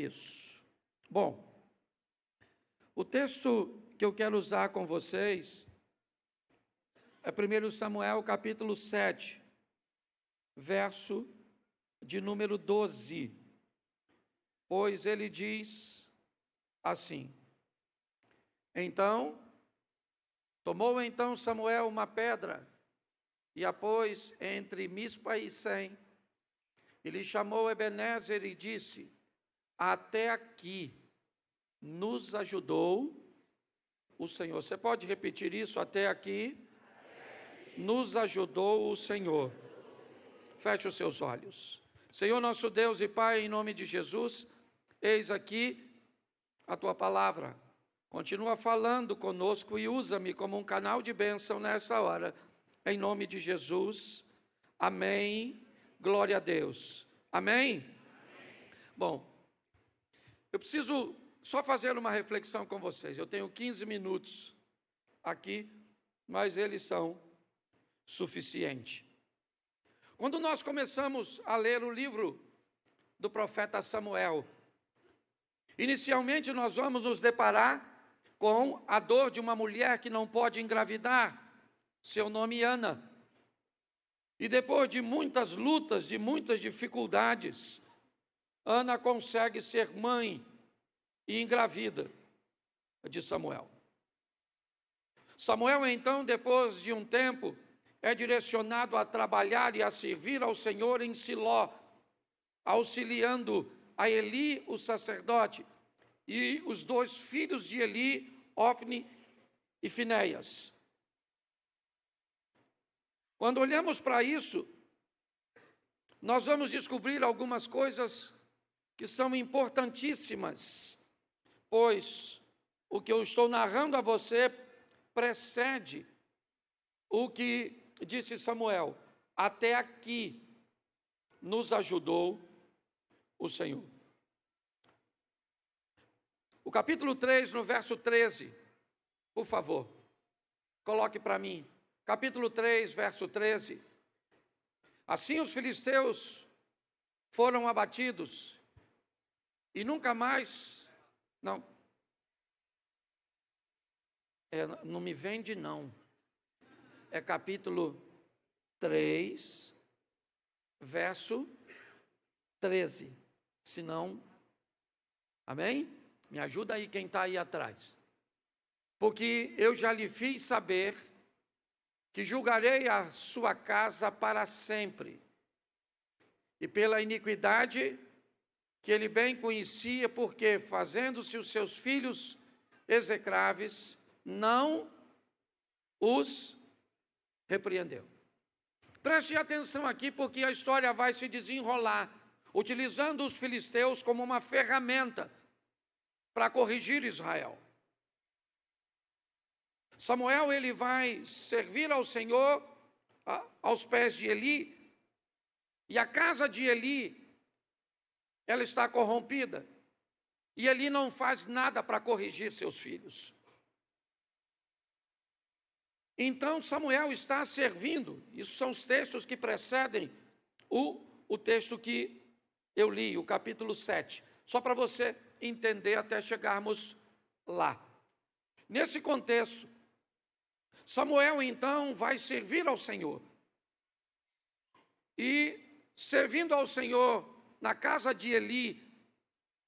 isso. Bom, o texto que eu quero usar com vocês é 1 Samuel capítulo 7, verso de número 12. Pois ele diz assim: tomou Samuel uma pedra e a pôs entre Mispa e Sem. E lhe chamou Ebenezer e disse: até aqui nos ajudou o Senhor. Você pode repetir isso? Até aqui nos ajudou o Senhor. Feche os seus olhos. Senhor nosso Deus e Pai, em nome de Jesus, eis aqui a Tua palavra. Continua falando conosco e usa-me como um canal de bênção nessa hora. Em nome de Jesus. Amém. Glória a Deus. Amém? Bom, eu preciso só fazer uma reflexão com vocês. Eu tenho 15 minutos aqui, mas eles são suficientes. Quando nós começamos a ler o livro do profeta Samuel, inicialmente nós vamos nos deparar com a dor de uma mulher que não pode engravidar. Seu nome é Ana. E depois de muitas lutas, de muitas dificuldades, Ana consegue ser mãe e engravida de Samuel. Samuel, então, depois de um tempo, é direcionado a trabalhar e a servir ao Senhor em Siló, auxiliando a Eli, o sacerdote, e os 2 filhos de Eli, Ofni e Finéias. Quando olhamos para isso, nós vamos descobrir algumas coisas que são importantíssimas, pois o que eu estou narrando a você precede o que disse Samuel: até aqui nos ajudou o Senhor. O capítulo 3, no verso 13, por favor, coloque para mim. Capítulo 3, verso 13. Assim os filisteus foram abatidos e nunca mais... Não me vende não. É capítulo 3, verso 13. Se não, amém? Me ajuda aí quem está aí atrás. Porque eu já lhe fiz saber que julgarei a sua casa para sempre. E pela iniquidade que ele bem conhecia, porque fazendo-se os seus filhos execráveis, não os repreendeu. Preste atenção aqui, porque a história vai se desenrolar, utilizando os filisteus como uma ferramenta para corrigir Israel. Samuel, ele vai servir ao Senhor aos pés de Eli, e a casa de Eli, ela está corrompida, e Eli não faz nada para corrigir seus filhos. Então Samuel está servindo. Isso são os textos que precedem o texto que eu li, o capítulo 7. Só para você entender até chegarmos lá. Nesse contexto, Samuel então vai servir ao Senhor. E servindo ao Senhor na casa de Eli,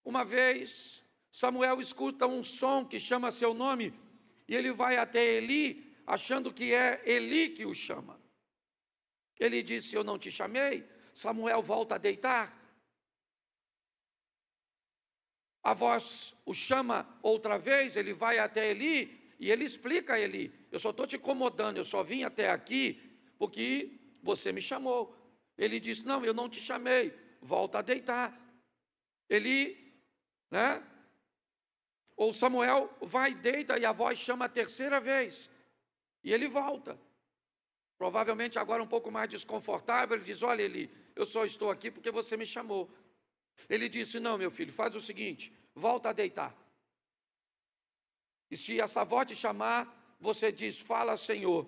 uma vez Samuel escuta um som que chama seu nome, e ele vai até Eli, achando que é Eli que o chama. Ele disse: eu não te chamei. Samuel volta a deitar. A voz o chama outra vez, ele vai até Eli, e ele explica a Eli: eu só estou te incomodando, eu só vim até aqui porque você me chamou. Ele disse: não, eu não te chamei. Volta a deitar. Eli, ou Samuel vai, deita, e a voz chama a terceira vez. E ele volta. Provavelmente agora um pouco mais desconfortável, ele diz: olha, Eli, eu só estou aqui porque você me chamou. Ele disse: não, meu filho, faz o seguinte, volta a deitar. E se essa voz te chamar, você diz: fala, Senhor,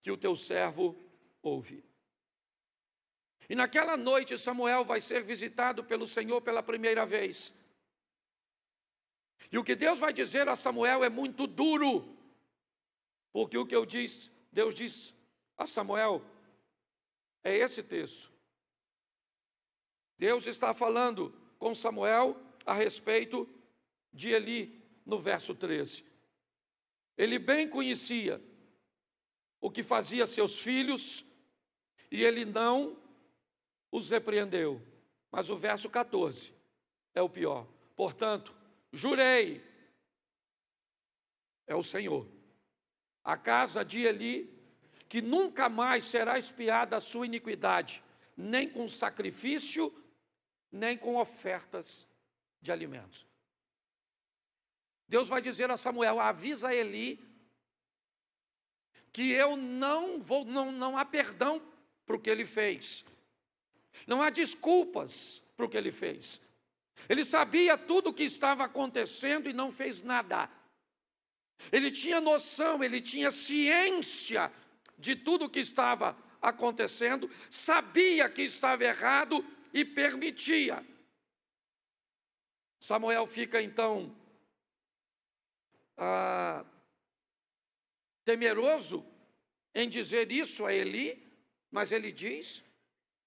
que o teu servo ouve. E naquela noite Samuel vai ser visitado pelo Senhor pela primeira vez. E o que Deus vai dizer a Samuel é muito duro, porque o que Deus diz a Samuel é esse texto. Deus está falando com Samuel a respeito de Eli, no verso 13. Ele bem conhecia o que fazia seus filhos e ele não os repreendeu. Mas o verso 14 é o pior. Portanto, jurei, é o Senhor, a casa de Eli, que nunca mais será expiada a sua iniquidade, nem com sacrifício, nem com ofertas de alimentos. Deus vai dizer a Samuel: avisa a Eli que eu não há perdão para o que ele fez. Não há desculpas para o que ele fez. Ele sabia tudo o que estava acontecendo e não fez nada. Ele tinha noção, ele tinha ciência de tudo o que estava acontecendo, sabia que estava errado e permitia. Samuel fica então temeroso em dizer isso a Eli, mas ele diz,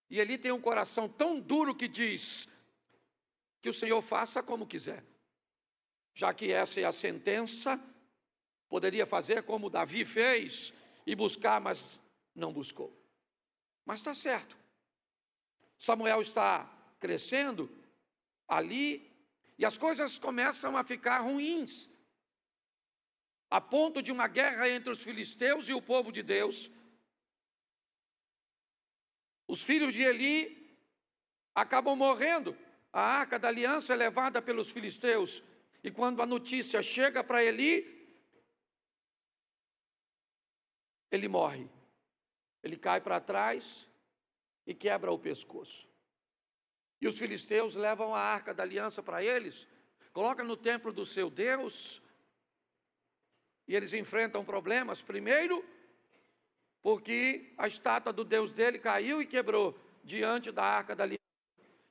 e Eli tem um coração tão duro que diz que o Senhor faça como quiser, já que essa é a sentença. Poderia fazer como Davi fez e buscar, mas não buscou. Mas está certo. Samuel está crescendo ali e as coisas começam a ficar ruins, a ponto de uma guerra entre os filisteus e o povo de Deus. Os filhos de Eli acabam morrendo. A arca da aliança é levada pelos filisteus. E quando a notícia chega para Eli, ele morre. Ele cai para trás e quebra o pescoço. E os filisteus levam a arca da aliança para eles, colocam no templo do seu Deus, e eles enfrentam problemas. Primeiro, porque a estátua do Deus dele caiu e quebrou diante da arca da aliança.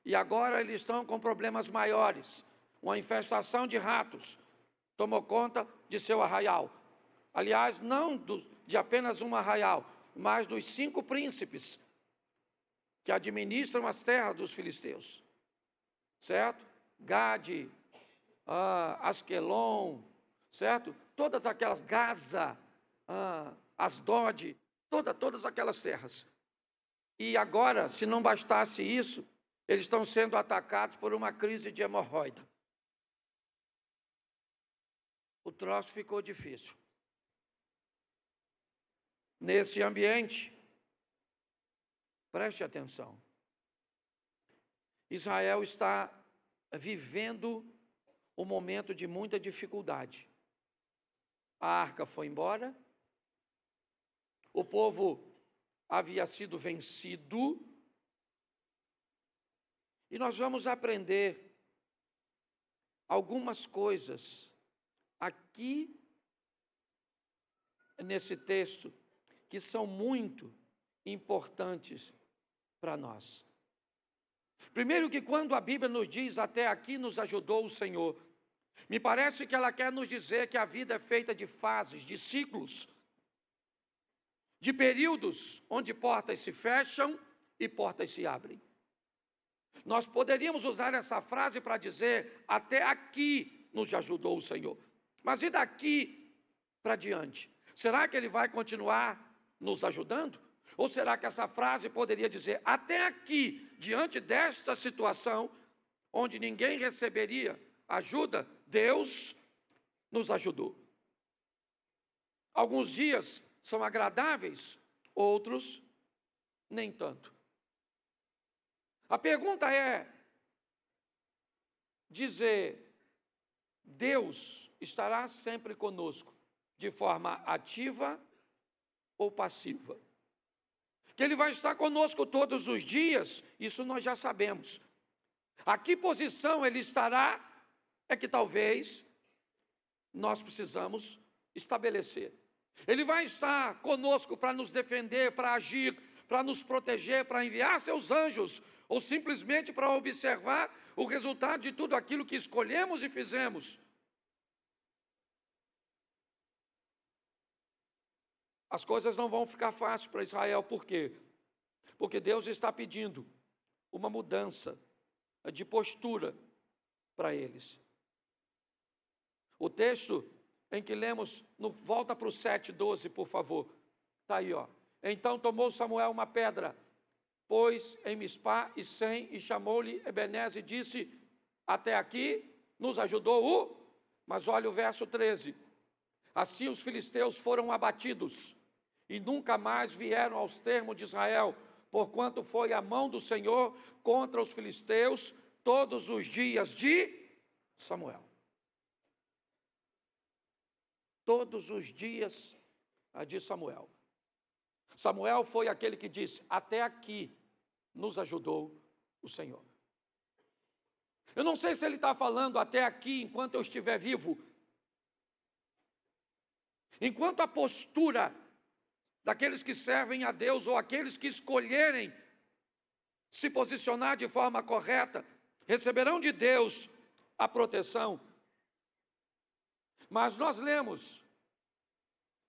E agora eles estão com problemas maiores. Uma infestação de ratos tomou conta de seu arraial. Aliás, não de apenas um arraial, mas dos 5 príncipes que administram as terras dos filisteus. Certo? Gade, Asquelon, certo? Todas aquelas, Gaza, Asdod, todas aquelas terras. E agora, se não bastasse isso, eles estão sendo atacados por uma crise de hemorroida. O troço ficou difícil. Nesse ambiente, preste atenção, Israel está vivendo um momento de muita dificuldade. A arca foi embora, o povo havia sido vencido, e nós vamos aprender algumas coisas aqui nesse texto que são muito importantes para nós. Primeiro, que quando a Bíblia nos diz até aqui nos ajudou o Senhor, me parece que ela quer nos dizer que a vida é feita de fases, de ciclos, de períodos onde portas se fecham e portas se abrem. Nós poderíamos usar essa frase para dizer: até aqui nos ajudou o Senhor. Mas e daqui para diante? Será que Ele vai continuar nos ajudando? Ou será que essa frase poderia dizer: até aqui, diante desta situação, onde ninguém receberia ajuda, Deus nos ajudou. Alguns dias são agradáveis, outros nem tanto. A pergunta é dizer: Deus estará sempre conosco, de forma ativa ou passiva? Que Ele vai estar conosco todos os dias, isso nós já sabemos. A que posição Ele estará é que talvez nós precisamos estabelecer. Ele vai estar conosco para nos defender, para agir, para nos proteger, para enviar seus anjos, ou simplesmente para observar o resultado de tudo aquilo que escolhemos e fizemos. as coisas não vão ficar fáceis para Israel. Por quê? Porque Deus está pedindo uma mudança de postura para eles. O texto em que lemos, volta para o 7:12, por favor. Está aí, ó. Então tomou Samuel uma pedra, pôs em Mispá e Sem, e chamou-lhe Ebenezer e disse: até aqui nos ajudou o... Mas olha o verso 13. Assim os filisteus foram abatidos, e nunca mais vieram aos termos de Israel, porquanto foi a mão do Senhor contra os filisteus todos os dias de Samuel. Todos os dias de Samuel. Samuel foi aquele que disse: até aqui nos ajudou o Senhor. Eu não sei se ele está falando até aqui enquanto eu estiver vivo. Enquanto a postura daqueles que servem a Deus, ou aqueles que escolherem se posicionar de forma correta, receberão de Deus a proteção. Mas nós lemos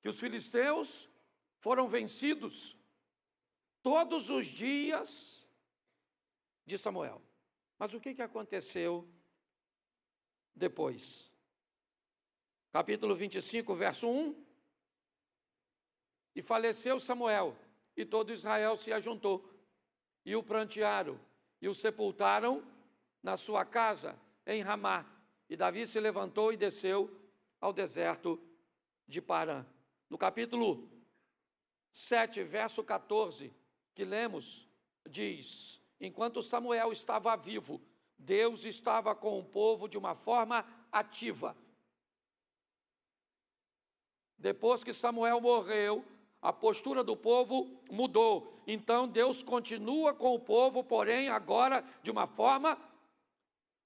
que os filisteus foram vencidos todos os dias de Samuel. Mas o que aconteceu depois? Capítulo 25, verso 1. E faleceu Samuel, e todo Israel se ajuntou, e o prantearam, e o sepultaram na sua casa, em Ramá. E Davi se levantou e desceu ao deserto de Parã. No capítulo 7, verso 14, que lemos, diz: enquanto Samuel estava vivo, Deus estava com o povo de uma forma ativa. Depois que Samuel morreu, a postura do povo mudou. Então Deus continua com o povo, porém agora de uma forma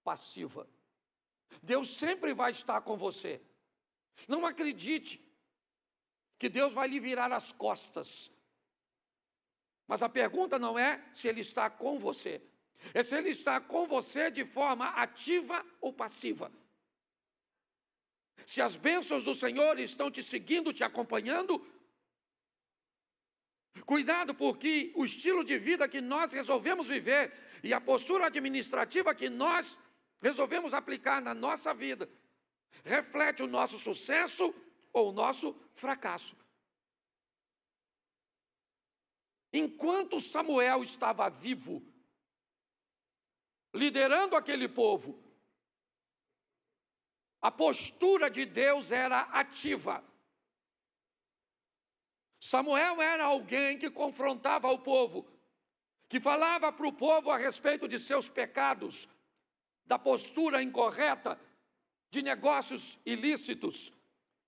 passiva. Deus sempre vai estar com você. Não acredite que Deus vai lhe virar as costas. Mas a pergunta não é se Ele está com você, é se Ele está com você de forma ativa ou passiva. Se as bênçãos do Senhor estão te seguindo, te acompanhando, cuidado, porque o estilo de vida que nós resolvemos viver e a postura administrativa que nós resolvemos aplicar na nossa vida reflete o nosso sucesso ou o nosso fracasso. Enquanto Samuel estava vivo, liderando aquele povo, a postura de Deus era ativa. Samuel era alguém que confrontava o povo, que falava para o povo a respeito de seus pecados, da postura incorreta, de negócios ilícitos,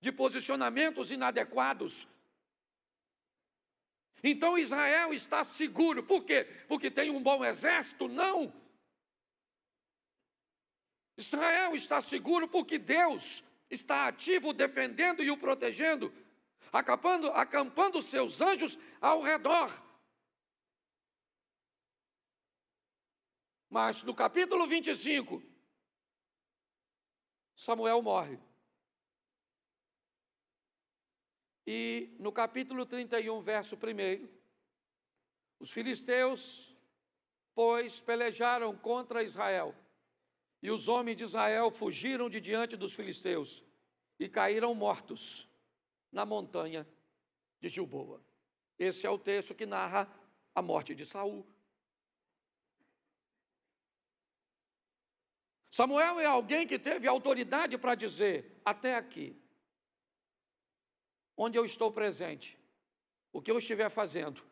de posicionamentos inadequados. Então Israel está seguro. Por quê? Porque tem um bom exército? Não. Israel está seguro porque Deus está ativo, defendendo e o protegendo, acampando seus anjos ao redor. Mas no capítulo 25, Samuel morre. E no capítulo 31, verso 1, os filisteus, pois, pelejaram contra Israel. E os homens de Israel fugiram de diante dos filisteus e caíram mortos na montanha de Gilboa. Esse é o texto que narra a morte de Saul. Samuel é alguém que teve autoridade para dizer: até aqui, onde eu estou presente, o que eu estiver fazendo,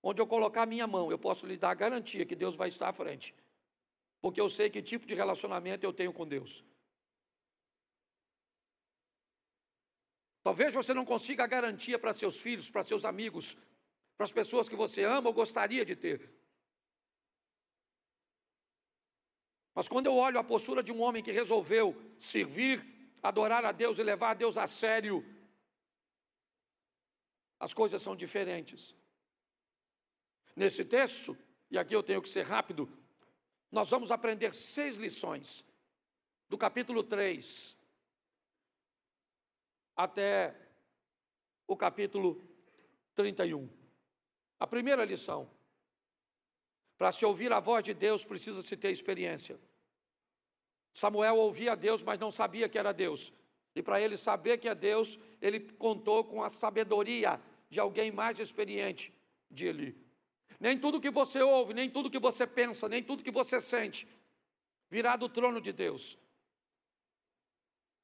onde eu colocar a minha mão, eu posso lhe dar a garantia que Deus vai estar à frente, porque eu sei que tipo de relacionamento eu tenho com Deus. Talvez você não consiga a garantia para seus filhos, para seus amigos, para as pessoas que você ama ou gostaria de ter. Mas quando eu olho a postura de um homem que resolveu servir, adorar a Deus e levar a Deus a sério, as coisas são diferentes. Nesse texto, e aqui eu tenho que ser rápido, nós vamos aprender 6 lições, do capítulo 3 até o capítulo 31. A primeira lição: para se ouvir a voz de Deus, precisa-se ter experiência. Samuel ouvia a Deus, mas não sabia que era Deus. E para ele saber que é Deus, ele contou com a sabedoria de alguém mais experiente, de Eli. Nem tudo que você ouve, nem tudo que você pensa, nem tudo que você sente, virá do trono de Deus.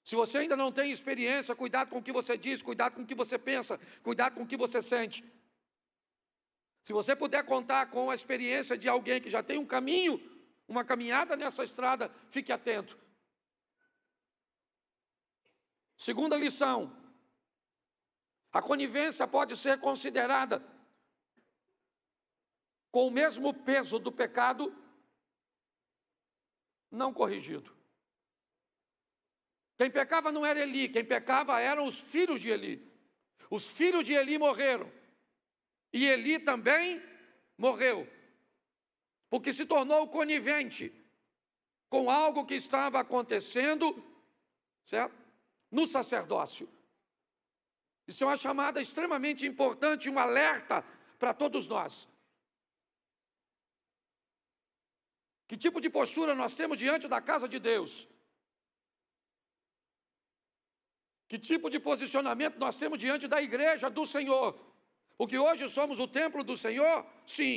Se você ainda não tem experiência, cuidado com o que você diz, cuidado com o que você pensa, cuidado com o que você sente. Se você puder contar com a experiência de alguém que já tem um caminho, uma caminhada nessa estrada, fique atento. Segunda lição: a conivência pode ser considerada com o mesmo peso do pecado não corrigido. Quem pecava não era Eli, quem pecava eram os filhos de Eli. Os filhos de Eli morreram. E Eli também morreu, porque se tornou conivente com algo que estava acontecendo, certo? No sacerdócio. Isso é uma chamada extremamente importante, um alerta para todos nós. Que tipo de postura nós temos diante da casa de Deus? Que tipo de posicionamento nós temos diante da igreja do Senhor? Porque hoje somos o templo do Senhor, sim,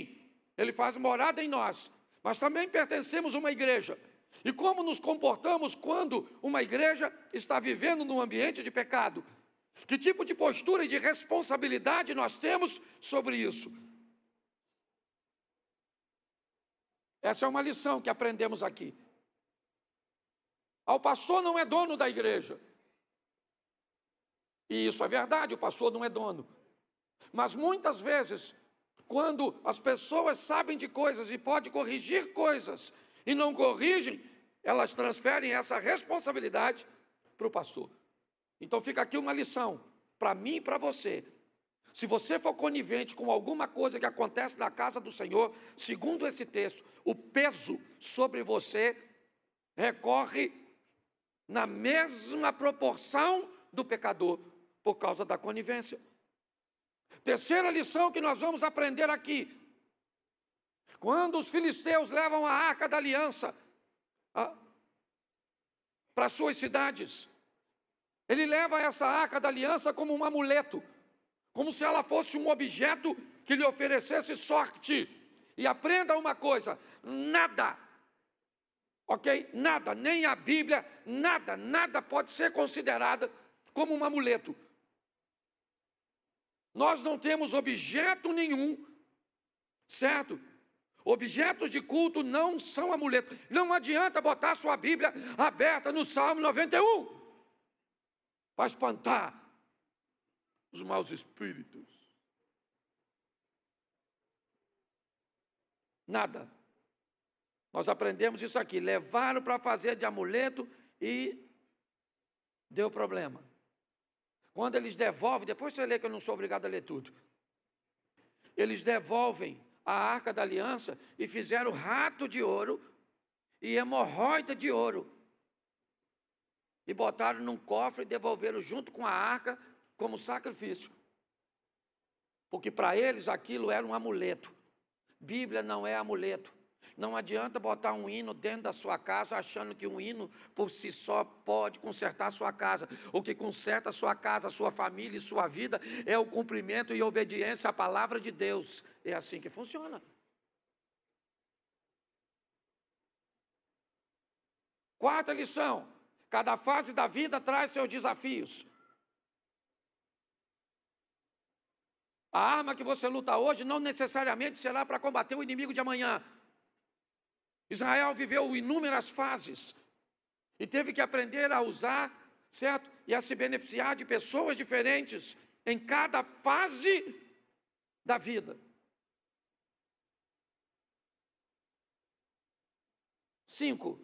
Ele faz morada em nós, mas também pertencemos a uma igreja. E como nos comportamos quando uma igreja está vivendo num ambiente de pecado? Que tipo de postura e de responsabilidade nós temos sobre isso? Essa é uma lição que aprendemos aqui. O pastor não é dono da igreja. E isso é verdade, o pastor não é dono. Mas muitas vezes, quando as pessoas sabem de coisas e podem corrigir coisas e não corrigem, elas transferem essa responsabilidade para o pastor. Então fica aqui uma lição para mim e para você. Se você for conivente com alguma coisa que acontece na casa do Senhor, segundo esse texto, o peso sobre você recorre na mesma proporção do pecador, por causa da conivência. Terceira lição que nós vamos aprender aqui: quando os filisteus levam a arca da aliança para suas cidades, ele leva essa arca da aliança como um amuleto, como se ela fosse um objeto que lhe oferecesse sorte. E aprenda uma coisa: nada, ok? Nada, nem a Bíblia, nada pode ser considerada como um amuleto. Nós não temos objeto nenhum, certo? Objetos de culto não são amuletos. Não adianta botar sua Bíblia aberta no Salmo 91 para espantar os maus espíritos. Nada. Nós aprendemos isso aqui. Levaram para fazer de amuleto e deu problema. Quando eles devolvem, depois você lê que eu não sou obrigado a ler tudo. Eles devolvem a arca da aliança e fizeram rato de ouro e hemorroida de ouro. E botaram num cofre e devolveram junto com a arca como sacrifício. Porque para eles aquilo era um amuleto. Bíblia não é amuleto. Não adianta botar um hino dentro da sua casa achando que um hino por si só pode consertar a sua casa. O que conserta a sua casa, a sua família e sua vida é o cumprimento e obediência à palavra de Deus. É assim que funciona. Quarta lição: cada fase da vida traz seus desafios. A arma que você luta hoje não necessariamente será para combater o inimigo de amanhã. Israel viveu inúmeras fases e teve que aprender a usar, certo? E a se beneficiar de pessoas diferentes em cada fase da vida. 5.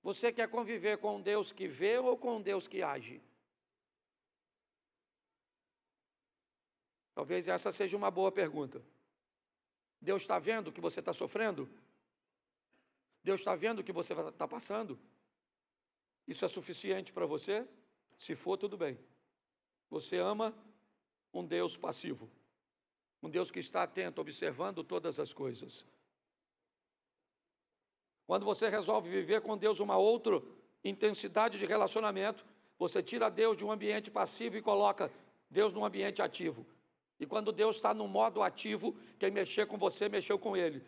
Você quer conviver com um Deus que vê ou com um Deus que age? Talvez essa seja uma boa pergunta. Deus está vendo o que você está sofrendo? Deus está vendo o que você está passando? Isso é suficiente para você? Se for, tudo bem. Você ama um Deus passivo, um Deus que está atento, observando todas as coisas. Quando você resolve viver com Deus uma outra intensidade de relacionamento, você tira Deus de um ambiente passivo e coloca Deus num ambiente ativo. E quando Deus está no modo ativo, quem mexer com você, mexeu com Ele.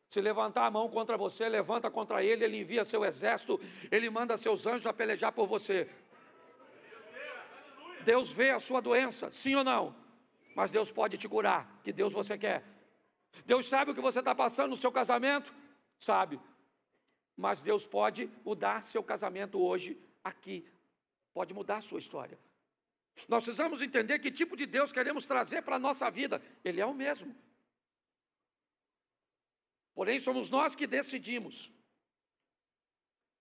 Se levantar a mão contra você, levanta contra Ele, Ele envia seu exército, Ele manda seus anjos a pelejar por você. Deus vê a sua doença, sim ou não? Mas Deus pode te curar, que Deus você quer. Deus sabe o que você está passando no seu casamento? Sabe. Mas Deus pode mudar seu casamento hoje, aqui. Pode mudar a sua história. Nós precisamos entender que tipo de Deus queremos trazer para a nossa vida. Ele é o mesmo. Porém, somos nós que decidimos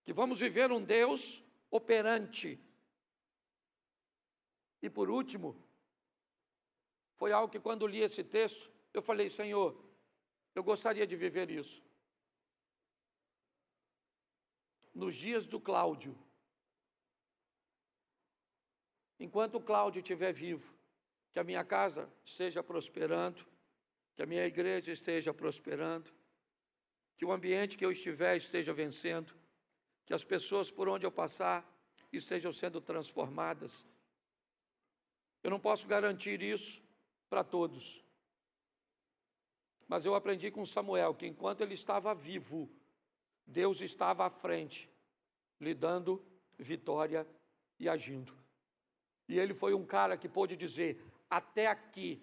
que vamos viver um Deus operante. E por último, foi algo que quando li esse texto, eu falei, Senhor, eu gostaria de viver isso. Nos dias do Cláudio, enquanto o Cláudio estiver vivo, que a minha casa esteja prosperando, que a minha igreja esteja prosperando, que o ambiente que eu estiver esteja vencendo, que as pessoas por onde eu passar estejam sendo transformadas. Eu não posso garantir isso para todos, mas eu aprendi com Samuel que enquanto ele estava vivo, Deus estava à frente, lhe dando vitória e agindo. E ele foi um cara que pôde dizer, até aqui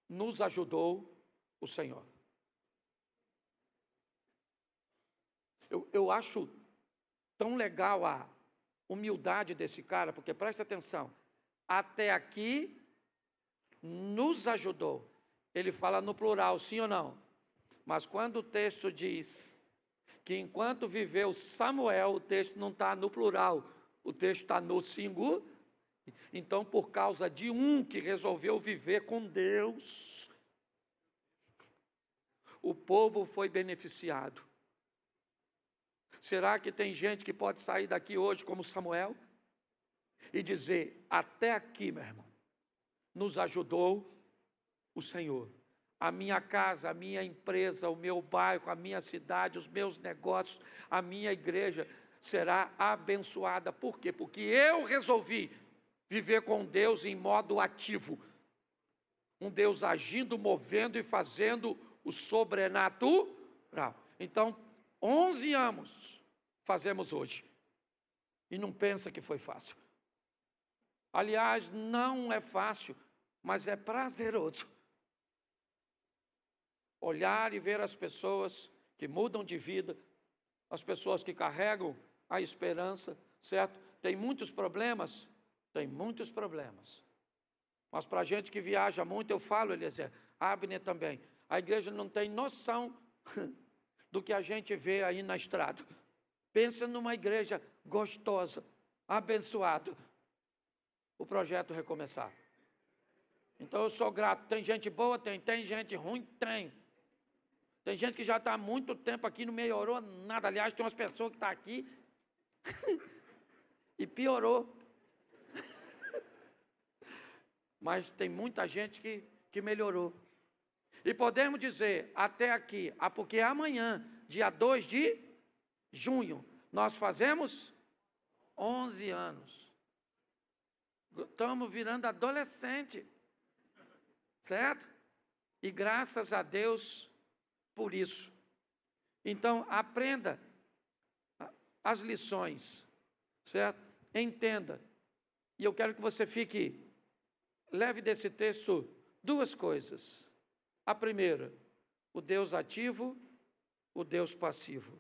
nos ajudou o Senhor. Eu acho tão legal a humildade desse cara, porque presta atenção, até aqui nos ajudou. Ele fala no plural, sim ou não? Mas quando o texto diz que enquanto viveu Samuel, o texto não está no plural, o texto está no singular. Então, por causa de um que resolveu viver com Deus, o povo foi beneficiado. Será que tem gente que pode sair daqui hoje como Samuel e dizer, até aqui, meu irmão, nos ajudou o Senhor. A minha casa, a minha empresa, o meu bairro, a minha cidade, os meus negócios, a minha igreja será abençoada. Por quê? Porque eu resolvi viver com Deus em modo ativo. Um Deus agindo, movendo e fazendo o sobrenatural. Então, 11 anos fazemos hoje. E não pensa que foi fácil. Aliás, não é fácil, mas é prazeroso. Olhar e ver as pessoas que mudam de vida, as pessoas que carregam a esperança, certo? Tem muitos problemas? Tem muitos problemas. Mas para a gente que viaja muito, eu falo, Eliezer, Abner também, a igreja não tem noção do que a gente vê aí na estrada. Pensa numa igreja gostosa, abençoada. O projeto Recomeçar. Então eu sou grato. Tem gente boa? Tem gente ruim? Tem. Tem gente que já está há muito tempo aqui, não melhorou nada. Aliás, tem umas pessoas que estão aqui e piorou. Mas tem muita gente que melhorou. E podemos dizer, até aqui, porque amanhã, dia 2 de junho, nós fazemos 11 anos. Estamos virando adolescente. Certo? E graças a Deus por isso. Então, aprenda as lições, certo? Entenda. E eu quero que você leve desse texto duas coisas. A primeira, o Deus ativo, o Deus passivo.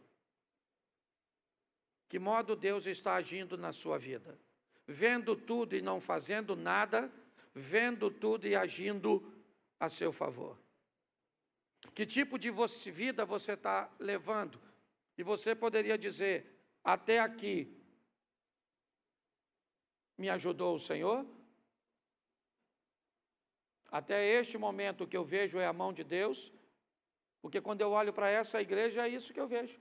Que modo Deus está agindo na sua vida? Vendo tudo e não fazendo nada, vendo tudo e agindo a seu favor. Que tipo de vida você está levando? E você poderia dizer, até aqui me ajudou o Senhor? Até este momento o que eu vejo é a mão de Deus? Porque quando eu olho para essa igreja é isso que eu vejo.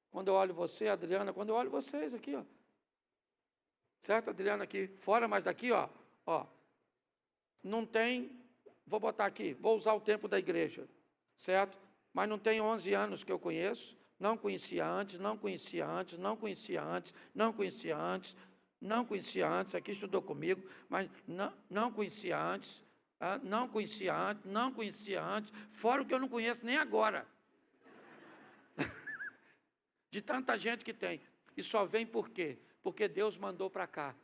Quando eu olho você, Adriana, quando eu olho vocês aqui, ó. Certo, Adriana, aqui fora, mas daqui, ó, não tem, vou botar aqui, vou usar o tempo da igreja, certo? Mas não tem 11 anos que eu conheço, não conhecia antes, não conhecia antes, não conhecia antes, não conhecia antes, não conhecia antes, aqui estudou comigo, mas não conhecia antes, não conhecia antes, não conhecia antes, fora o que eu não conheço nem agora. De tanta gente que tem. E só vem por quê? Porque Deus mandou para cá.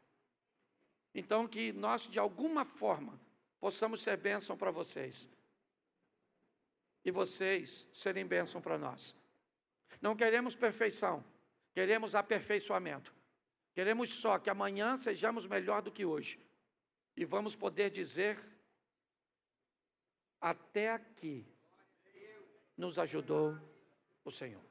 Então, que nós, de alguma forma, possamos ser bênção para vocês. E vocês serem bênção para nós. Não queremos perfeição, queremos aperfeiçoamento. Queremos só que amanhã sejamos melhor do que hoje. E vamos poder dizer, até aqui nos ajudou o Senhor.